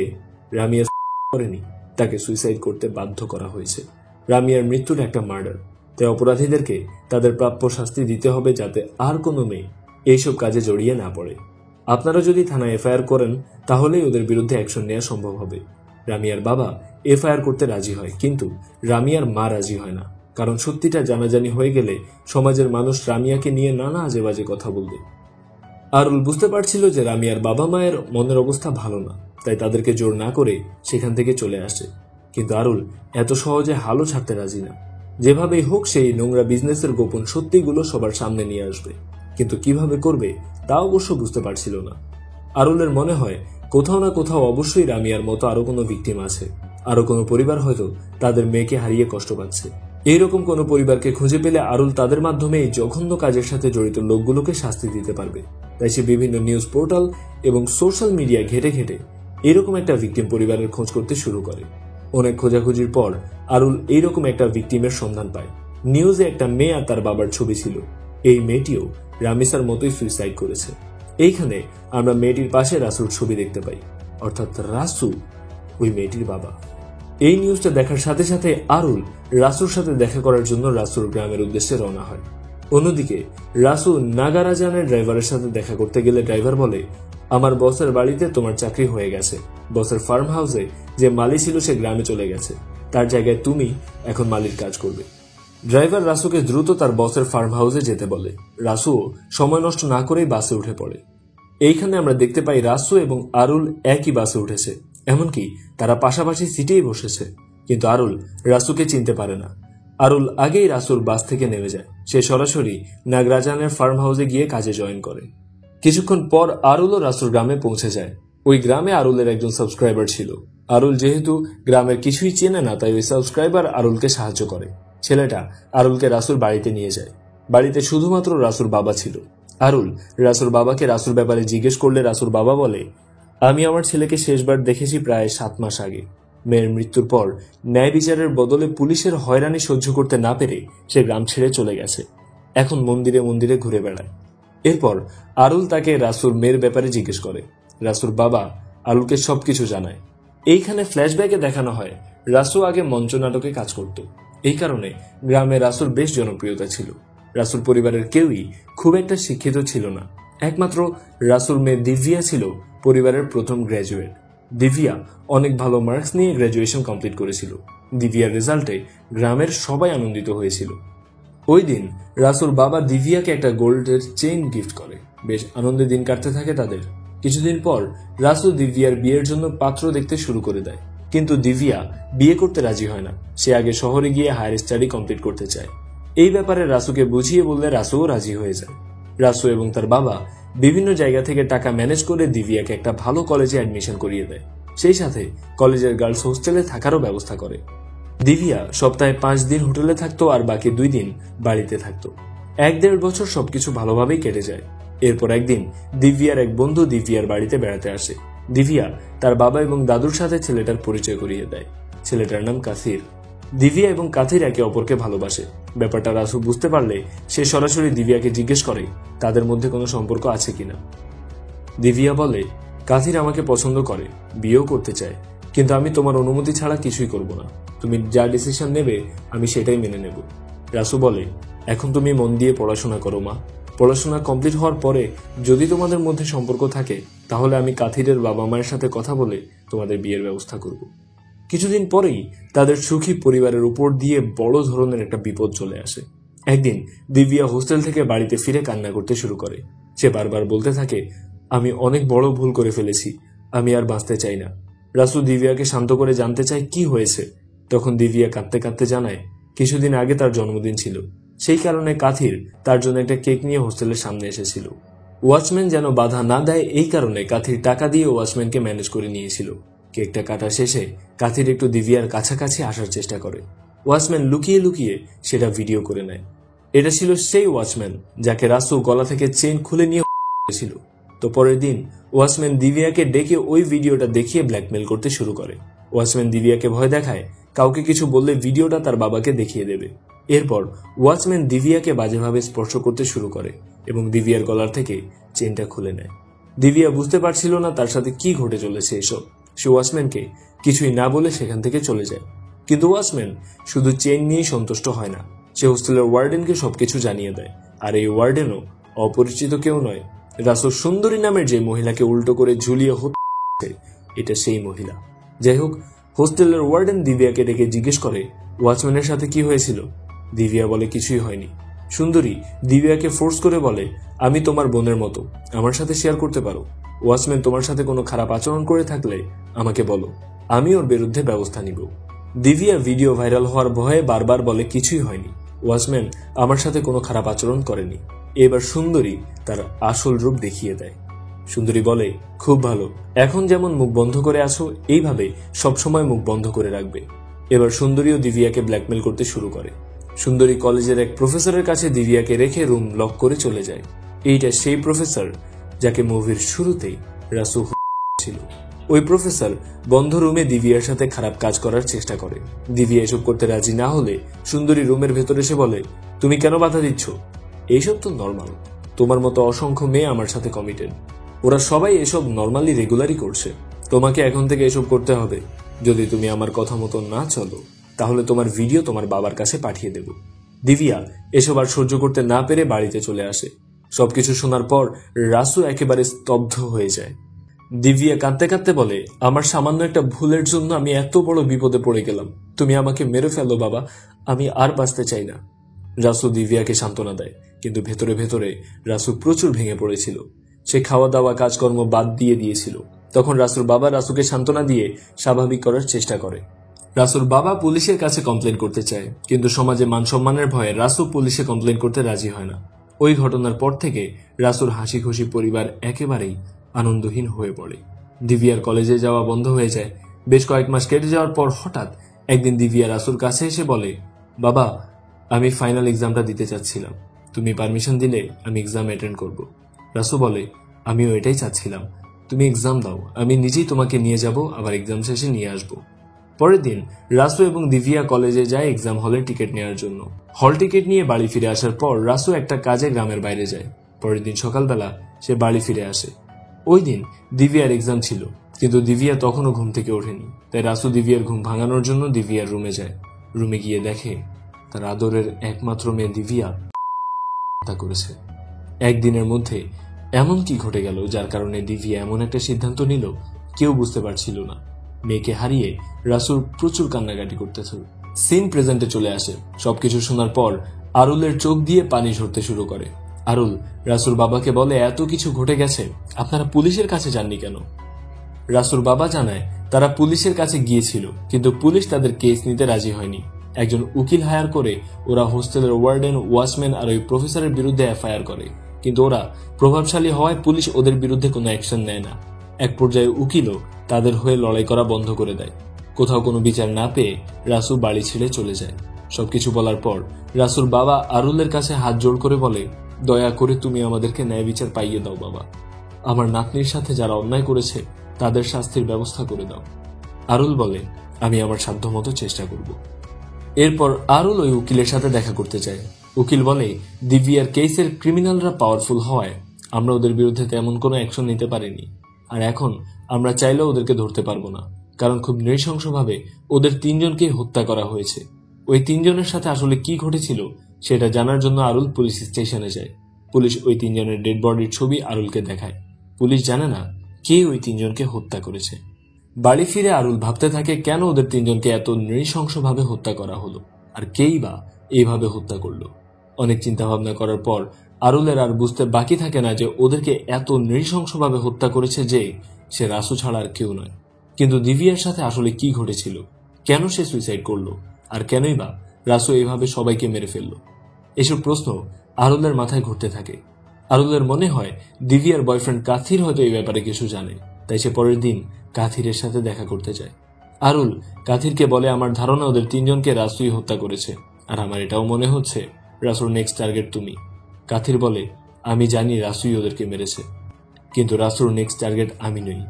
রামিয়া করেনি, তাকে সুইসাইড করতে বাধ্য করা হয়েছে। রামিয়ার মৃত্যুটা একটা মার্ডার, তাই অপরাধীদেরকে তাদের প্রাপ্য শাস্তি দিতে হবে যাতে আর কোনো মেয়ে এইসব কাজে জড়িয়ে না পড়ে। আপনারা যদি থানায় এফআইআর করেন তাহলেই ওদের বিরুদ্ধে অ্যাকশন নেওয়া সম্ভব হবে। রামিয়ার বাবা এফআইআর করতে রাজি হয়, কিন্তু রামিয়ার মা রাজি হয় না, কারণ সত্যিটা জানাজানি হয়ে গেলে সমাজের মানুষ রামিয়াকে নিয়ে নানা আজে বাজে কথা বলবে। আরুল বুঝতে পারছিল যে রামিয়ার বাবা মায়ের মনের অবস্থা ভালো না, তাই তাদেরকে জোর না করে সেখান থেকে চলে আসে। কিন্তু আরুল এত সহজে হালও ছাড়তে রাজি না। যেভাবেই হোক সেই নোংরা বিজনেসের গোপন সত্যিগুলো সবার সামনে নিয়ে আসবে, কিন্তু কিভাবে করবে তা অবশ্য বুঝতে পারছিল না। আরুলের মনে হয় কোথাও না কোথাও অবশ্যই রামিয়ার মতো আরো কোনো ভিকটিম আছে, আরো কোনো পরিবার হয়তো তাদের মেয়েকে হারিয়ে কষ্ট পাচ্ছে। এইরকম কোনো পরিবারকে খুঁজে পেলে আরুল তাদের মাধ্যমে এই জঘন্য কাজের সাথে জড়িত লোকগুলোকে শাস্তি দিতে পারবে। তাই সে বিভিন্ন নিউজ পোর্টাল এবং সোশ্যাল মিডিয়া ঘেটে ঘেটে এরকম একটা ভিকটিম পরিবারের খোঁজ করতে শুরু করে। অনেক খোঁজাখুঁজির পর আরুল এইরকম একটা ভিকটিমের সন্ধান পায়। নিউজে একটা মেয়ে আর তার বাবার ছবি ছিল। এই মেয়েটিও রামিসার মতোই সুইসাইড করেছে। এইখানে আমরা মেয়েটির পাশে রাসুর ছবি দেখতে পাই, অর্থাৎ রাসু ওই মেয়েটির বাবা। এই নিউজটা দেখার সাথে সাথে আরুল রাসুর সাথে দেখা করার জন্য রাসুর গ্রামের উদ্দেশ্যে রওনা হয়। অন্যদিকে রাসু নাগারাজানের ড্রাইভারের সাথে দেখা করতে গেলে ড্রাইভার বলে, আমার বসের বাড়িতে তোমার চাকরি হয়ে গেছে। বসের ফার্ম হাউসে যে মালি ছিল সে গ্রামে চলে গেছে, তার জায়গায় তুমি এখন মালির কাজ করবে। ড্রাইভার রাসুকে দ্রুত তার বসের ফার্ম হাউসে যেতে বলে। রাসুও সময় নষ্ট না করেই বাসে উঠে পড়ে। এইখানে আমরা দেখতে পাই রাসু এবং আরুল একই বাসে উঠেছে, এমনকি তারা পাশাপাশি সিটেই বসেছে। কিন্তু আরুল রাসুকে চিনতে পারে না। আরুল আগেই রাসুর বাস থেকে নেমে যায়। সে সরাসরি নাগরাজানের ফার্ম হাউসে গিয়ে কাজে জয়েন করে। কিছুক্ষণ পর আরুলও রাসুর গ্রামে পৌঁছে যায়। ওই গ্রামে আরুলের একজন সাবস্ক্রাইবার ছিল। আরুল যেহেতু গ্রামের কিছুই চেনে না, তাই ওই সাবস্ক্রাইবার আরুলকে সাহায্য করে। ছেলেটা আরুলকে রাসুর বাড়িতে নিয়ে যায়। বাড়িতে শুধুমাত্র রাসুর বাবা ছিল। আরুল রাসুর বাবাকে রাসুর ব্যাপারে জিজ্ঞেস করলে রাসুর বাবা বলে, আমি আমার ছেলেকে শেষবার দেখেছি প্রায় 7 মাস আগে। মেয়ের মৃত্যুর পর ন্যায় বিচারের বদলে পুলিশের হয়রানি সহ্য করতে না পেরে সে গ্রাম ছেড়ে চলে গেছে। এখন মন্দিরে মন্দিরে ঘুরে বেড়ায়। এরপর আরুল তাকে রাসুর মেয়ের ব্যাপারে জিজ্ঞেস করে। রাসুর বাবা আরুলকে সবকিছু জানায়। এইখানে ফ্ল্যাশব্যাকে দেখানো হয় রাসু আগে মঞ্চ নাটকে কাজ করত। এই কারণে গ্রামে রাসুর বেশ জনপ্রিয়তা ছিল। রাসুর পরিবারের কেউই খুব একটা শিক্ষিত ছিল না। একমাত্র রাসুর মেয়ে দিভিয়া ছিল পরিবারের প্রথম গ্র্যাজুয়েট। দিভিয়া অনেক ভালো মার্কস নিয়ে গ্র্যাজুয়েশন কমপ্লিট করেছিল। দিভিয়ার রেজাল্টে গ্রামের সবাই আনন্দিত হয়েছিল। ওই দিন রাসুর বাবা দিভিয়াকে একটা গোল্ডের চেইন গিফট করে। বেশ আনন্দে দিন কাটতে থাকে তাদের। কিছুদিন পর রাসু দিভিয়ার বিয়ের জন্য পাত্র দেখতে শুরু করে দেয়, কিন্তু দিভিয়া বিয়ে করতে রাজি হয় না। সে আগে শহরে গিয়ে হায়ার স্টাডি কমপ্লিট করতে চায়। এই ব্যাপারে রাসুকে বুঝিয়ে বললে রাসুও রাজি হয়ে যায়। রাসু এবং তার বাবা বিভিন্ন জায়গা থেকে টাকা ম্যানেজ করে দিভিয়াকে একটা ভালো কলেজে অ্যাডমিশন করিয়ে দেয়। সেই সাথে কলেজের গার্লস হোস্টেলে থাকারও ব্যবস্থা করে। দিভিয়া সপ্তাহে 5 দিন হোটেলে থাকতো আর বাকি 2 দিন বাড়িতে থাকতো। 1-1.5 বছর সবকিছু ভালোভাবেই কেটে যায়। এরপর একদিন দিভিয়ার এক বন্ধু দিভিয়ার বাড়িতে বেড়াতে আসে। দিভিয়া তার বাবা এবং দাদুর সাথে ছেলেটার পরিচয় করিয়ে দেয়। ছেলেটার নাম কাসির। দিভিয়া এবং কাথির একে অপরকে ভালোবাসে। ব্যাপারটা রাসু বুঝতে পারলে সে সরাসরি দিভিয়াকে জিজ্ঞেস করে তাদের মধ্যে কোনো সম্পর্ক আছে কিনা। দিভিয়া বলে, কাথির আমাকে পছন্দ করে, বিয়েও করতে চায়, কিন্তু আমি তোমার অনুমতি ছাড়া কিছুই করব না। তুমি যা ডিসিশন নেবে আমি সেটাই মেনে নেব। রাসু বলে, এখন তুমি মন দিয়ে পড়াশোনা করো মা। পড়াশোনা কমপ্লিট হওয়ার পরে যদি তোমাদের মধ্যে সম্পর্ক থাকে তাহলে আমি কাথিরের বাবা মায়ের সাথে কথা বলে তোমাদের বিয়ের ব্যবস্থা করব। কিছুদিন পরেই তাদের সুখী পরিবারের উপর দিয়ে বড় ধরনের একটা বিপদ চলে আসে। একদিন দিভিয়া হোস্টেল থেকে বাড়িতে ফিরে কান্না করতে শুরু করে। সে বারবার বলতে থাকে, আমি অনেক বড় ভুল করে ফেলেছি, আমি আর বাঁচতে চাই না। রাসু দিব্যাকে শান্ত করে জানতে চায় কি হয়েছে। তখন দিব্যা কাঁদতে কাঁদতে জানায় কিছুদিন আগে তার জন্মদিন ছিল, সেই কারণে কাথির তার জন্য একটা কেক নিয়ে হোস্টেলের সামনে এসেছিল। ওয়াচম্যান যেন বাধা না দেয় এই কারণে কাথির টাকা দিয়ে ওয়াচম্যানকে ম্যানেজ করে নিয়েছিল। কেকটা কাটা শেষে কাথির একটু দিব্যার কাছাকাছি আসার চেষ্টা করে। ওয়াচম্যান লুকিয়ে লুকিয়ে সেটা ভিডিও করে নেয়। এটা ছিল সেই ওয়াচম্যান যাকে রাসু গলা থেকে চেইন খুলে নিয়ে ছিল। তো পরের দিন ওয়াচম্যান দিব্যাকে ডেকে ওই ভিডিওটা দেখিয়ে ব্ল্যাকমেল করতে শুরু করে। ওয়াচম্যান দিব্যাকে ভয় দেখায় কাউকে কিছু বললে ভিডিওটা তার বাবাকে দেখিয়ে দেবে। এরপর ওয়াচম্যান দিব্যাকে বাজেভাবে স্পর্শ করতে শুরু করে এবং দিব্যার গলার থেকে চেইনটা খুলে নেয়। দিব্যা বুঝতে পারছিল না তার সাথে কি ঘটে চলেছে এসব। সে ওয়াচম্যানকে কিছুই না বলে সেখান থেকে চলে যায়। কিন্তু ওয়াচম্যান শুধু চেইন নিয়েই সন্তুষ্ট হয় না, সে হোস্টেলের ওয়ার্ডেনকে সবকিছু জানিয়ে দেয়। আর এই ওয়ার্ডেনও অপরিচিত কেউ নয়, রাসু সুন্দরী নামের যে মহিলাকে উল্টো করে ঝুলিয়ে হচ্ছে এটা সেই মহিলা। যাই হোক, হোস্টেলের ওয়ার্ডেন দিব্যাকে ডেকে জিজ্ঞেস করে ওয়াচম্যানের সাথে কি হয়েছিল। দিব্যা বলে কিছুই হয়নি। সুন্দরী দিব্যাকে ফোর্স করে বলে আমি তোমার বোনের মতো, আমার সাথে শেয়ার করতে পারো। ওয়াচম্যান তোমার সাথে কোনো খারাপ আচরণ করে থাকলে আমাকে বলো, আমি ওর বিরুদ্ধে ব্যবস্থা নিব। দিব্যা ভিডিও ভাইরাল হওয়ার ভয়ে বারবার বলে কিছুই হয়নি, ওয়াচম্যান আমার সাথে কোনো খারাপ আচরণ করেনি। এবার সুন্দরী তার আসল রূপ দেখিয়ে দেয়। সুন্দরী বলে খুব ভালো, এখন যেমন মুখ বন্ধ করে আছো এইভাবে সবসময় মুখ বন্ধ করে রাখবে। এবার সুন্দরীও দিব্যাকে ব্ল্যাকমেল করতে শুরু করে। সুন্দরী কলেজের এক প্রফেসরের কাছে দিব্যাকে রেখে রুম লক করে চলে যায়। এইটা সেই প্রফেসর যাকে মুভির শুরুতেই রাসু ছিল। ওই প্রফেসর বন্ধ রুমে দিব্যার সাথে খারাপ কাজ করার চেষ্টা করে। দিব্যা এসব করতে রাজি না হলে সুন্দরী রুমের ভেতরে এসে বলে তুমি কেন বাধা দিচ্ছ, এইসব তো নর্মাল, তোমার মতো অসংখ্য মেয়ে আমার সাথে কমিটেড, ওরা সবাই এসব নর্মালি রেগুলারই করছে, তোমাকে এখন থেকে এসব করতে হবে। যদি তুমি আমার কথা মতো না চলো তাহলে তোমার ভিডিও তোমার বাবার কাছে পাঠিয়ে দেব। দিব্যা এসব আর সহ্য করতে না পেরে বাড়িতে চলে আসে। সবকিছু শোনার পর রাসু একেবারে স্তব্ধ হয়ে যায়। দিব্যা কাঁদতে কাঁদতে বলে আমার সামান্য একটা ভুলের জন্য আমি এত বড় বিপদে পড়ে গেলাম, তুমি আমাকে মেরে ফেলো বাবা, আমি আর বাঁচতে চাই না। রাসু দিব্যাকে সান্ত্বনা দেয়, কিন্তু ভেতরে ভেতরে রাসু প্রচুর ভেঙে পড়েছিল। সে খাওয়া দাওয়া কাজকর্ম বাদ দিয়ে দিয়েছিল। তখন রাসুর বাবা রাসুকে সান্ত্বনা দিয়ে স্বাভাবিক করার চেষ্টা করে। রাসুর বাবা পুলিশের কাছে কমপ্লেন করতে চায়, কিন্তু সমাজে মান সম্মানের ভয়ে রাসু পুলিশে কমপ্লেন করতে রাজি হয় না। ওই ঘটনার পর থেকে রাসুর হাসি খুশি পরিবার একেবারেই আনন্দহীন হয়ে পড়ে। দিব্যার কলেজে যাওয়া বন্ধ হয়ে যায়। বেশ কয়েক মাস কেটে যাওয়ার পর হঠাৎ একদিন দিব্যা রাসুর কাছে এসে বলে বাবা, আমি ফাইনাল এক্সামটা দিতে চাচ্ছিলাম, তুমি পারমিশন দিলে আমি এক্সাম অ্যাটেন্ড করব। রাসু বলে আমিও এটাই চাচ্ছিলাম, তুমি এক্সাম দাও, আমি নিজেই তোমাকে নিয়ে যাব, আবার এক্সাম শেষে নিয়ে আসব। পরের দিন রাসু এবং দিব্যা কলেজে যায় এক্সাম হলে টিকিট নেওয়ার জন্য। হল টিকিট নিয়ে বাড়ি ফিরে আসার পর রাসু একটা কাজে গ্রামের বাইরে যায়। পরের দিন সকালবেলা সে বাড়ি ফিরে আসে। ওই দিন দিব্যার এক্সাম ছিল, কিন্তু দিব্যা তখনও ঘুম থেকে ওঠেনি। তাই রাসু দিব্যার ঘুম ভাঙানোর জন্য দিব্যার রুমে যায়। রুমে গিয়ে দেখে তার আদরের একমাত্র মেয়ে দিব্যা হত্যা করেছে। একদিনের মধ্যে এমন কি ঘটে গেল যার কারণে দিব্যা এমন একটা সিদ্ধান্ত নিল কেউ বুঝতে পারছিল না। মেয়েকে হারিয়ে রাসুর প্রচুর কান্নাকাটি করতেছিল। সিন প্রেজেন্টে চলে আসে। সবকিছু শোনার পর আরুলের চোখ দিয়ে পানি ঝরতে শুরু করে। আরুল রাসুর বাবাকে বলে এত কিছু ঘটে গেছে, আপনারা পুলিশের কাছে যাননি কেন? রাসুর বাবা জানায় তারা পুলিশের কাছে গিয়েছিল, কিন্তু পুলিশ তাদের কেস নিতে রাজি হয়নি। একজন উকিল হায়ার করে ওরা হোস্টেলের ওয়ার্ডেন, ওয়াচম্যান আর ওই প্রফেসরের বিরুদ্ধে এফআইআর করে, কিন্তু ওরা প্রভাবশালী হওয়ায় পুলিশ ওদের বিরুদ্ধে কোনো অ্যাকশন নেয় না। এক পর্যায়ে উকিলও তাদের হয়ে লড়াই করা বন্ধ করে দেয়। কোথাও কোনো বিচার না পেয়ে রাসু বাড়ি ছেড়ে চলে যায়। সবকিছু বলার পর রাসুর বাবা আরুলের কাছে হাত জোড় করে বলে দয়া করে তুমি আমাদেরকে ন্যায় বিচার পাইয়ে দাও বাবা, আমার নাতনির সাথে যারা অন্যায় করেছে তাদের শাস্তির ব্যবস্থা করে দাও। আরুল বলে আমি আমার সাধ্যমতো চেষ্টা করব। এরপর আরুল ওই উকিলের সাথে দেখা করতে চায়। উকিল বলে দিব্যার কেসের ক্রিমিনালরা পাওয়ারফুল হওয়ায় আমরা ওদের বিরুদ্ধে তেমন কোনো অ্যাকশন নিতে পারিনি, আর এখন আমরা চাইলেও ওদেরকে ধরতে পারবো না, কারণ খুব নৃশংসভাবে ওদের 3 জনকে হত্যা করা হয়েছে। ওই 3 জনের সাথে আসলে কি ঘটেছিল সেটা জানার জন্য আরুল পুলিশ স্টেশনে যায়। পুলিশ ওই 3 জনের ডেড বডির ছবি আরুলকে দেখায়। পুলিশ জানে না কে ওই 3 জনকে হত্যা করেছে। বাড়ি ফিরে আরুল ভাবতে থাকে কেন ওদের 3 জনকে এত নৃশংসভাবে হত্যা করা হলো, আর কেই বা এইভাবে হত্যা করলো। অনেক চিন্তা ভাবনা করার পর আরুলের আর বুঝতে বাকি থাকে না যে ওদেরকে এত নৃশংসভাবে হত্যা করেছে যে সে রাসু ছাড়া আর কেউ নয়। কিন্তু দিভিয়ার সাথে আসলে কি ঘটেছিল, কেন সে সুইসাইড করলো, আর কেনই বা রাসু এইভাবে সবাইকে মেরে ফেললো, এসব প্রশ্ন আরুলের মাথায় ঘুরতে থাকে। আরুলের মনে হয় দিভিয়ার বয়ফ্রেন্ড কাথির হয়তো এই ব্যাপারে কিছু জানে, তাই সে পরের দিন কাথিরের সাথে দেখা করতে যায়। আরুল কাথিরকে বলে, আমার ধারণা ওদের তিনজনকে রাসুই হত্যা করেছে, আর আমার এটাও মনে হচ্ছে রাসুর নেক্সট টার্গেট তুমি। কাথির বলে, আমি জানি রাসুই ওদেরকে মেরেছে, কিন্তু রাসুর নেক্সট টার্গেট আমি নই,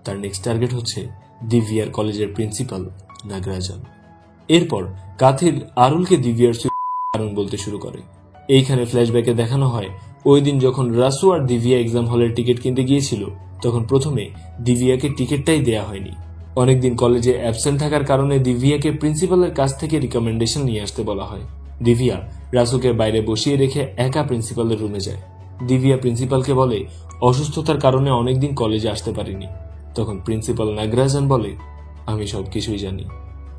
তার নেক্সট টার্গেট হচ্ছে দিভিয়ার কলেজের প্রিন্সিপাল নাগরাজন। এরপর কাথির আরুলকে দিভিয়ার কারণ বলতে শুরু করে। এইখানে ফ্ল্যাশব্যাকে দেখানো হয় ওই দিন যখন রাসু আর দিভিয়া এক্সাম হলের টিকিট কিনতে গিয়েছিল, তখন প্রথমে দিভিয়াকে টিকিটটাই দেয়া হয়নি। অনেকদিন কলেজে অ্যাবসেন্ট থাকার কারণে দিভিয়াকে প্রিন্সিপালের কাছ থেকে রিকমেন্ডেশন নিয়ে আসতে বলা হয়। দিভিয়া রাসুকে বাইরে বসিয়ে রেখে একা প্রিন্সিপালের রুমে যায়। দিভিয়া প্রিন্সিপালকে বলে অসুস্থতার কারণে অনেকদিন কলেজে আসতে পারিনি। তখন প্রিন্সিপাল নাগরাজন বলে, আমি সবকিছুই জানি,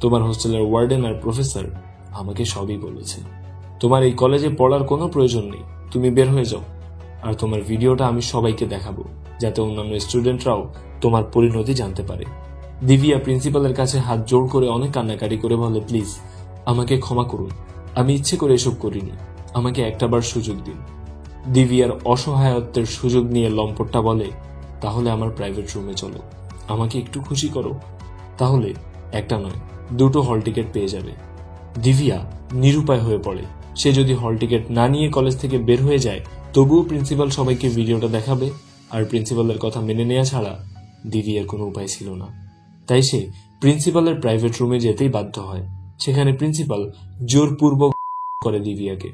তোমার হোস্টেলের ওয়ার্ডেন আর প্রফেসর আমাকে সবই বলেছে। তোমার এই কলেজে পড়ার কোনো প্রয়োজন নেই, তুমি বের হয়ে যাও, আর তোমার ভিডিওটা আমি সবাইকে দেখাবো, যাতে অন্যান্য স্টুডেন্টরাও তোমার পরিণতি জানতে পারে। দিভিয়া প্রিন্সিপালের কাছে হাত জোড় করে অনেক কান্নাকাটি করে বলে, প্লিজ আমাকে ক্ষমা করুন, আমি ইচ্ছে করে এসব করিনি, আমাকে একটাবার সুযোগ দিন। দিভিয়ার অসহায়ত্বের সুযোগ নিয়ে লম্পটটা বলে, তাহলে আমার প্রাইভেট রুমে চলো, আমাকে একটু খুশি করো, তাহলে একটা নয় দুটো হল টিকিট পেয়ে যাবে। দিভিয়া নিরুপায় হয়ে পড়ে। সে যদি হল টিকিট না নিয়ে কলেজ থেকে বের হয়ে যায়, তবুও প্রিন্সিপাল সবাইকে ভিডিওটা দেখাবে, আর প্রিন্সিপালের কথা মেনে নেওয়া ছাড়া দিভিয়ার কোনো উপায় ছিল না। তাই সে প্রিন্সিপালের প্রাইভেট রুমে যেতেই বাধ্য হয়। সেখানে প্রিন্সিপাল জোরপূর্বক করে দিভিয়াকে।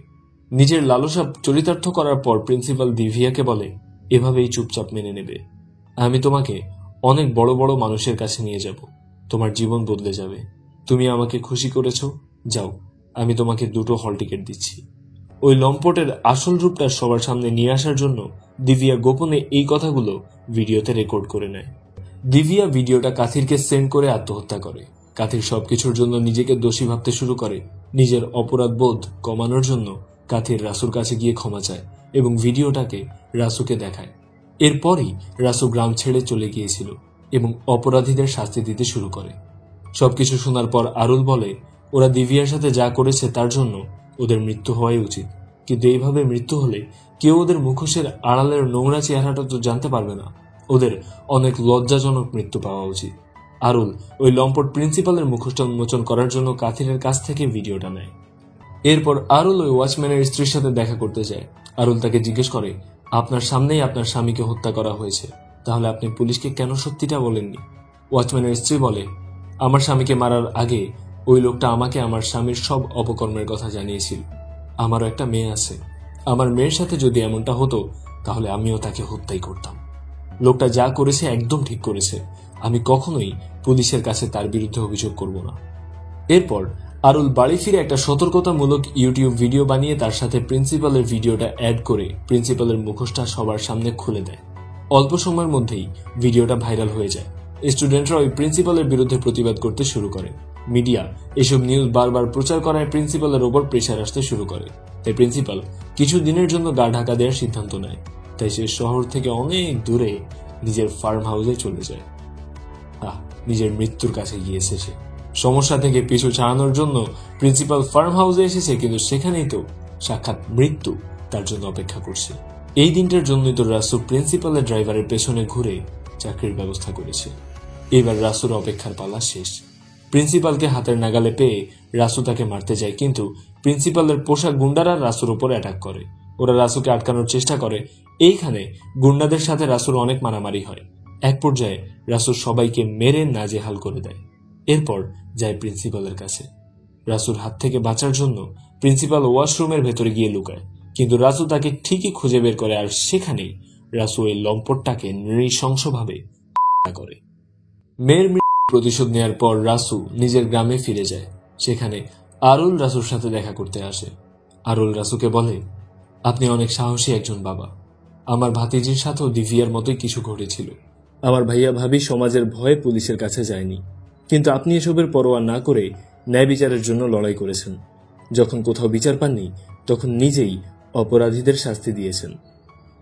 নিজের লালসা চরিতার্থ করার পর প্রিন্সিপাল দিভিয়াকে বলে, এভাবেই চুপচাপ মেনে নেবে, আমি তোমাকে অনেক বড় বড় মানুষের কাছে নিয়ে যাব, তোমার জীবন বদলে যাবে, তুমি আমাকে খুশি করেছো, যাও, আমি তোমাকে দুটো হল টিকিট দিচ্ছি। ওই লম্পটের আসল রূপটা সবার সামনে নিয়ে আসার জন্য দিভিয়া গোপনে এই কথাগুলো ভিডিওতে রেকর্ড করে নেয়। দিভিয়া ভিডিওটা কাথিরকে সেন্ড করে আত্মহত্যা করে। কাথির সবকিছুর জন্য নিজেকে দোষী ভাবতে শুরু করে। নিজের অপরাধ বোধ কমানোর জন্য কাথির রাসুর কাছে গিয়ে ক্ষমা চায় এবং ভিডিওটাকে রাসুকে দেখায়। এরপরই রাসু গ্রাম ছেড়ে চলে গিয়েছিল এবং অপরাধীদের শাস্তি দিতে শুরু করে। সবকিছু শোনার পর আরুল বলে, ওরা দিভিয়ার সাথে যা করেছে তার জন্য ওদের মৃত্যু হওয়াই উচিত, কিন্তু এইভাবে মৃত্যু হলে কেউ ওদের মুখোশের আড়ালের নোংরা চেহারাটা তো জানতে পারবে না, ওদের অনেক লজ্জাজনক মৃত্যু পাওয়া উচিত। আরুল ওই লম্পট প্রিন্সিপালের মুখোশটা উন্মোচন করার জন্য কাথিরের কাছ থেকে ভিডিওটা নেয়। এরপর আরুল ওই ওয়াচম্যানের স্ত্রীর সাথে দেখা করতে যায়। আরুল তাকে জিজ্ঞেস করে, আপনার সামনেই আপনার স্বামীকে হত্যা করা হয়েছে, তাহলে আপনি পুলিশকে কেন সত্যিটা বলেননি? ওয়াচম্যানের স্ত্রী বলে, আমার স্বামীকে মারার আগে ওই লোকটা আমাকে আমার স্বামীর সব অপকর্মের কথা জানিয়েছিল। আমারও একটা মেয়ে আছে, আমার মেয়ের সাথে যদি এমনটা হতো তাহলে আমিও তাকে হত্যাই করতাম। লোকটা যা করেছে একদম ঠিক করেছে, আমি কখনোই পুলিশের কাছে তার বিরুদ্ধে অভিযোগ করব না। এরপর আরুল বাড়ি ফিরে একটা সতর্কতামূলক ইউটিউব ভিডিও বানিয়ে তার সাথে প্রিন্সিপালের ভিডিওটা অ্যাড করে প্রিন্সিপালের মুখোশটা সবার সামনে খুলে দেয়। অল্প সময়ের মধ্যেই ভিডিওটা ভাইরাল হয়ে যায়। স্টুডেন্টরা ওই প্রিন্সিপালের বিরুদ্ধে প্রতিবাদ করতে শুরু করে। মিডিয়া এসব নিউজ বারবার প্রচার করায় প্রিন্সিপালের ওপর প্রেশার আসতে শুরু করে। তাই প্রিন্সিপাল কিছু দিনের জন্য গা ঢাকা দেওয়ার সিদ্ধান্ত নেয়। তাই সে শহর থেকে অনেক দূরে নিজের ফার্ম হাউসে চলে যায়। নিজের মৃত্যুর কাছে গিয়েছে সে। সমস্যা থেকে পিছু ছাড়ানোর জন্য প্রিন্সিপাল ফার্ম হাউসে এসেছে, কিন্তু সেখানেই তো সাক্ষাৎ মৃত্যু তার জন্য অপেক্ষা করছে। এই দিনটার জন্যই তো রাসু প্রিন্সিপালের ড্রাইভারের পেছনে ঘুরে চাকরির ব্যবস্থা করেছে। এবার রাসুর অপেক্ষার পালা শেষ। প্রিন্সিপালকে হাতের নাগালে পেয়ে রাসু তাকে মারতে যায়, কিন্তু প্রিন্সিপালের পোষা গুন্ডারা রাসুর উপর অ্যাটাক করে। ওরা রাসুকে আটকানোর চেষ্টা করে। এইখানে গুন্ডাদের সাথে রাসুর অনেক মারামারি হয়। এক পর্যায়ে রাসুর সবাইকে মেরে নাজেহাল করে দেয়। এরপর যায় প্রিন্সিপালের কাছে। রাসুর হাত থেকে বাঁচার জন্য প্রিন্সিপাল ওয়াশরুমের ভেতরে গিয়ে লুকায়, কিন্তু রাসু তাকে ঠিকই খুঁজে বের করে, আর সেখানেই রাসু এই লম্পটটাকে নৃশংসভাবে করে। মেয়ের প্রতিশোধ নেওয়ার পর রাসু নিজের গ্রামে ফিরে যায়। সেখানে আরুল রাসুর সাথে দেখা করতে আসে। আরুল রাসুকে বলে, আপনি অনেক সাহসী একজন বাবা। আমার ভাতিজির সাথেও দিভিয়ার মতোই কিছু ঘটেছিল। আমার ভাইয়া ভাবি সমাজের ভয়ে পুলিশের কাছে যায়নি, কিন্তু আপনি এসবের পরোয়া না করে ন্যায় বিচারের জন্য লড়াই করেছেন। যখন কোথাও বিচার পাননি তখন নিজেই অপরাধীদের শাস্তি দিয়েছেন।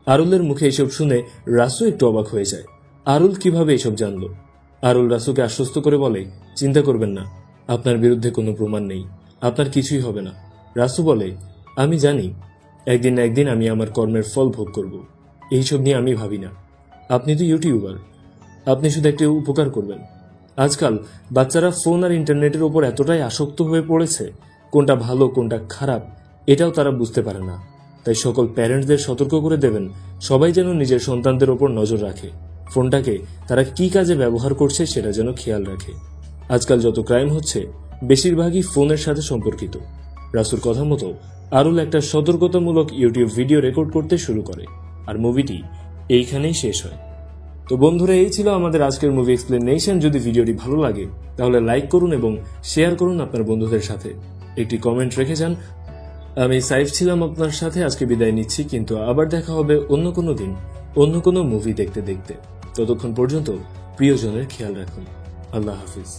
আরুলের মুখে এসব শুনে রাসু একটু অবাক হয়ে যায়। আরুল কিভাবে এসব জানল? আরুল রাসুকে আশ্বস্ত করে বলে, চিন্তা করবেন না, আপনার বিরুদ্ধে কোনো প্রমাণ নেই, আপনার কিছুই হবে না। রাসু বলে, আমি জানি একদিন না একদিন আমি আমার কর্মের ফল ভোগ করব, এইসব নিয়ে আমি ভাবি না। আপনি তো ইউটিউবার, আপনি শুধু একটি উপকার করবেন। আজকাল বাচ্চারা ফোন আর ইন্টারনেটের ওপর এতটাই আসক্ত হয়ে পড়েছে, কোনটা ভালো কোনটা খারাপ এটাও তারা বুঝতে পারে না। তাই সকল প্যারেন্টসদের সতর্ক করে দেবেন, সবাই যেন নিজের সন্তানদের ওপর নজর রাখে, ফোনটাকে তারা কি কাজে ব্যবহার করছে সেটা যেন খেয়াল রাখে। আজকাল যত ক্রাইম হচ্ছে বেশিরভাগই ফোনের সাথে সম্পর্কিত। রাসুর কথা মতো আরুল একটা সতর্কতামূলক ইউটিউব ভিডিও রেকর্ড করতে শুরু করে, আর মুভিটি এইখানেই শেষ হয়। তো বন্ধুরা, এই ছিল আমাদের আজকের মুভি এক্সপ্লেনেশন। যদি ভিডিওটি ভালো লাগে তাহলে লাইক করুন এবং শেয়ার করুন আপনার বন্ধুদের সাথে, একটি কমেন্ট রেখে যান। আমি সাইফ ছিলাম আপনার সাথে, আজকে বিদায় নিচ্ছি, কিন্তু আবার দেখা হবে অন্য কোনো দিন অন্য কোনো মুভি দেখতে দেখতে। ততক্ষণ পর্যন্ত প্রিয়জনের খেয়াল রাখুন। আল্লাহ হাফিজ।